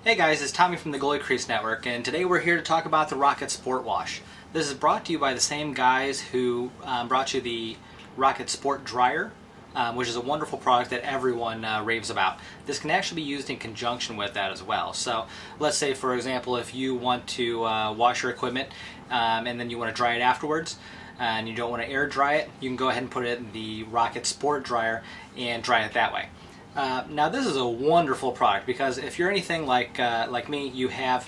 Hey guys, it's Tommy from the Goalie Crease Network, and today we're here to talk about the Rocket Sport Wash. This is brought to you by the same guys who brought you the Rocket Sport Dryer, which is a wonderful product that everyone raves about. This can actually be used in conjunction with that as well. So let's say, for example, if you want to wash your equipment and then you want to dry it afterwards, and you don't want to air dry it, you can go ahead and put it in the Rocket Sport Dryer and dry it that way. Now this is a wonderful product because if you're anything like me, you have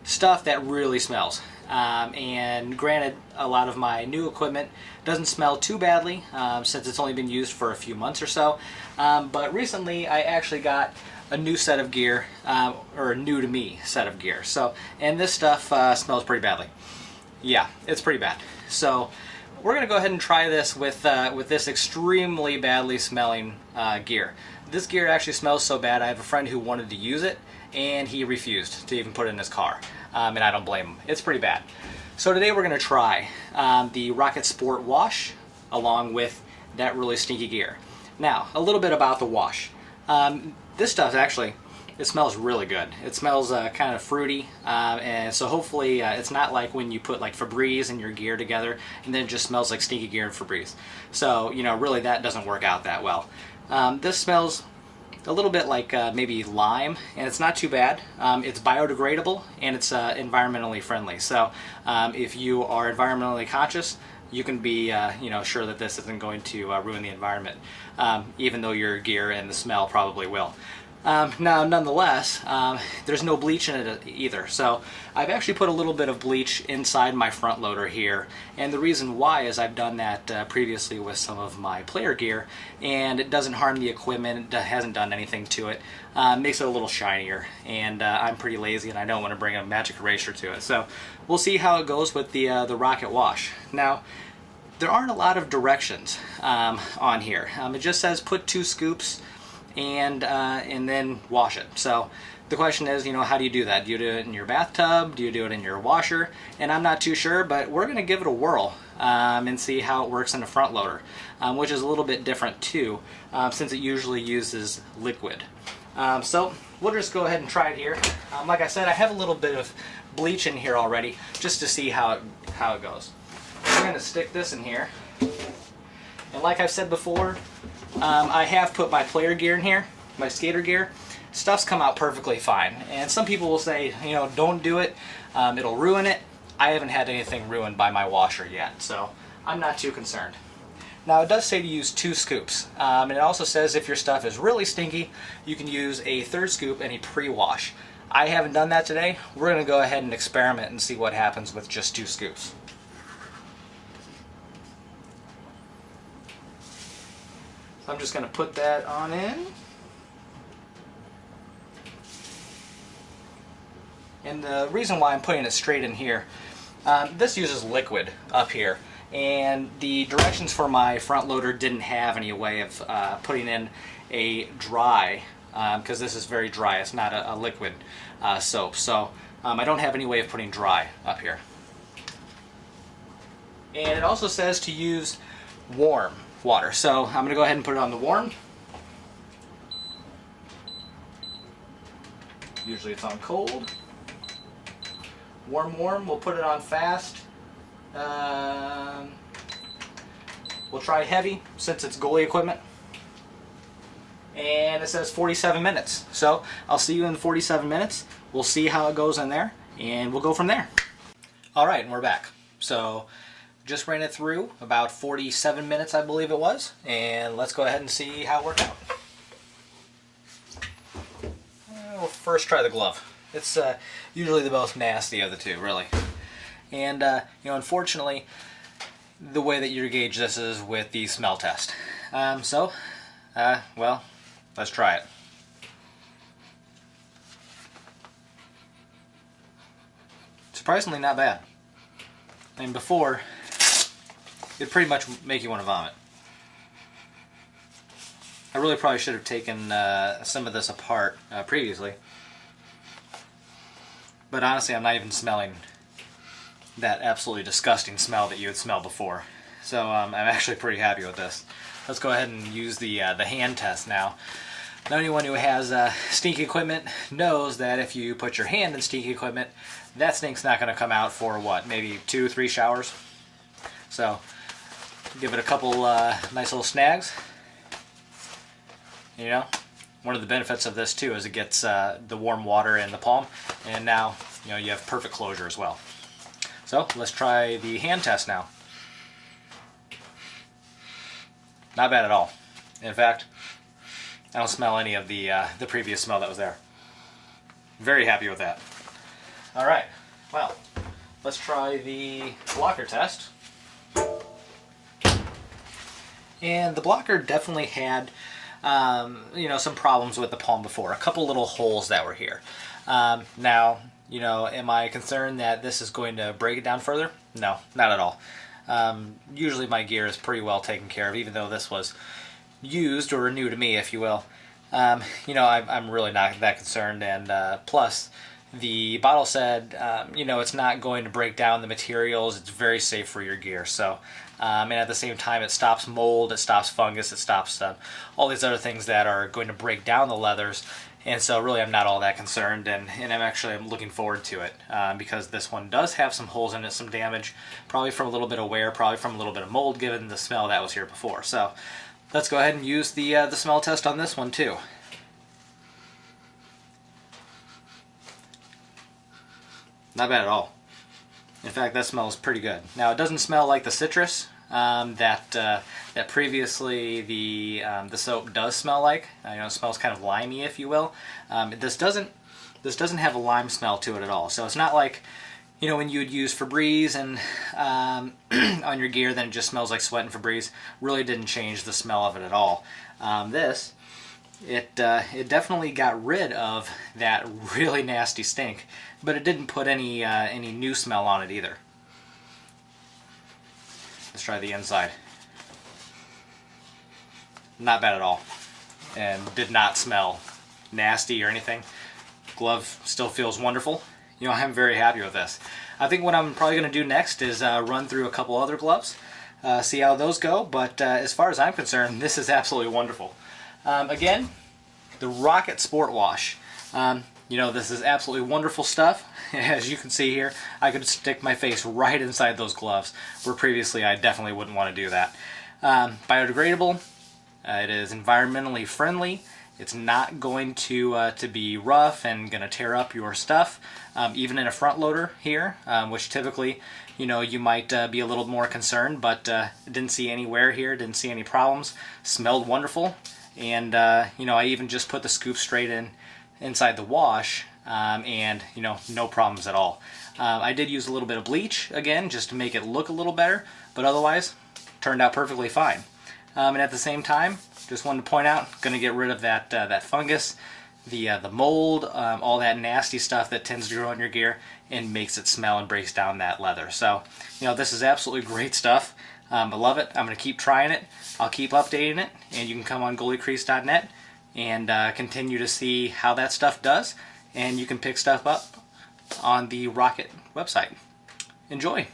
stuff that really smells. And granted, a lot of my new equipment doesn't smell too badly since it's only been used for a few months or so. But recently I actually got a new set of gear, or a new to me set of gear. And this stuff smells pretty badly. Yeah, it's pretty bad. So we're going to go ahead and try this with this extremely badly smelling gear. This gear actually smells so bad, I have a friend who wanted to use it, and he refused to even put it in his car. And I don't blame him. It's pretty bad. So today we're going to try the Rocket Sport Wash along with that really stinky gear. Now, a little bit about the wash. This stuff actually, it smells really good. It smells kind of fruity, and so hopefully it's not like when you put like Febreze and your gear together and then it just smells like stinky gear and Febreze. So, you know, really that doesn't work out that well. This smells a little bit like maybe lime, and it's not too bad. It's biodegradable and it's environmentally friendly. So if you are environmentally conscious, you can be sure that this isn't going to ruin the environment, even though your gear and the smell probably will. Now, nonetheless, there's no bleach in it either. So I've actually put a little bit of bleach inside my front loader here. And the reason why is I've done that previously with some of my player gear, and it doesn't harm the equipment. It hasn't done anything to it. Makes it a little shinier. And I'm pretty lazy and I don't want to bring a magic eraser to it. So we'll see how it goes with the Rocket Wash. Now, there aren't a lot of directions on here. It just says put 2 scoops and then wash it. So the question is, how do you do that? Do you do it in your bathtub? Do you do it in your washer? And I'm not too sure, but we're going to give it a whirl and see how it works in the front loader, which is a little bit different too, since it usually uses liquid. So we'll just go ahead and try it here. Like I said, I have a little bit of bleach in here already, just to see how it goes. We're going to stick this in here. And like I've said before, I have put my player gear in here, my skater gear. Stuff's come out perfectly fine. And some people will say, don't do it, it'll ruin it. I haven't had anything ruined by my washer yet, so I'm not too concerned. Now, it does say to use 2 scoops. And it also says if your stuff is really stinky, you can use a 3rd scoop and a pre-wash. I haven't done that today. We're going to go ahead and experiment and see what happens with just 2 scoops. I'm just going to put that on in. And the reason why I'm putting it straight in here, this uses liquid up here. And the directions for my front loader didn't have any way of putting in a dry, because this is very dry. It's not a liquid soap. So I don't have any way of putting dry up here. And it also says to use warm water. So I'm going to go ahead and put it on the warm. Usually it's on cold. Warm, we'll put it on fast. We'll try heavy since it's goalie equipment. And it says 47 minutes. So I'll see you in 47 minutes. We'll see how it goes in there and we'll go from there. Alright, and we're back. So just ran it through about 47 minutes, I believe it was, and let's go ahead and see how it worked out. We'll first try the glove. It's usually the most nasty of the two, really. And unfortunately, the way that you gauge this is with the smell test. Well, let's try it. Surprisingly not bad. And before, it'd pretty much make you want to vomit. I really probably should have taken some of this apart previously. But honestly, I'm not even smelling that absolutely disgusting smell that you had smelled before. So I'm actually pretty happy with this. Let's go ahead and use the hand test now. Now, anyone who has stink equipment knows that if you put your hand in stink equipment, that stink's not going to come out for what, maybe 2-3 showers. So give it a couple nice little snags. You know, one of the benefits of this too is it gets the warm water in the palm, and now you know you have perfect closure as well. So let's try the hand test now. Not bad at all. In fact, I don't smell any of the previous smell that was there. Very happy with that. All right, well, let's try the blocker test. And the blocker definitely had you know, some problems with the palm before. A couple little holes that were here. Now, you know, am I concerned that this is going to break it down further? No, not at all. Usually my gear is pretty well taken care of, even though this was used or new to me, if you will. You know, I'm really not that concerned, and plus the bottle said, you know, it's not going to break down the materials, it's very safe for your gear. So, and at the same time, it stops mold, it stops fungus, it stops all these other things that are going to break down the leathers. And so really I'm not all that concerned, and I'm looking forward to it, because this one does have some holes in it, some damage, probably from a little bit of wear, probably from a little bit of mold, given the smell that was here before. So let's go ahead and use the smell test on this one too. Not bad at all. In fact, that smells pretty good. Now, it doesn't smell like the citrus that previously the soap does smell like. You know, it smells kind of limey, if you will. This doesn't have a lime smell to it at all. So it's not like, you know, when you would use Febreze and on your gear, then it just smells like sweat and Febreze. Really didn't change the smell of it at all. It definitely got rid of that really nasty stink, but it didn't put any new smell on it either. Let's try the inside. Not bad at all, and did not smell nasty or anything. Glove still feels wonderful. You know, I'm very happy with this. I think what I'm probably going to do next is run through a couple other gloves, see how those go, but as far as I'm concerned, this is absolutely wonderful. Again, the Rocket Sport Wash. You know, this is absolutely wonderful stuff. As you can see here, I could stick my face right inside those gloves, where previously I definitely wouldn't want to do that. Biodegradable. It is environmentally friendly. It's not going to be rough and going to tear up your stuff, even in a front loader here, which typically, you know, you might be a little more concerned, but didn't see any wear here, didn't see any problems. Smelled wonderful, and you know, I even just put the scoop straight inside the wash, and you know, no problems at all. I did use a little bit of bleach again, just to make it look a little better, but otherwise turned out perfectly fine. And at the same time, just wanted to point out, going to get rid of that fungus, the mold, all that nasty stuff that tends to grow on your gear and makes it smell and breaks down that leather. So, you know, this is absolutely great stuff. I love it. I'm going to keep trying it. I'll keep updating it, and you can come on goaliecrease.net and continue to see how that stuff does, and you can pick stuff up on the Rocket website. Enjoy!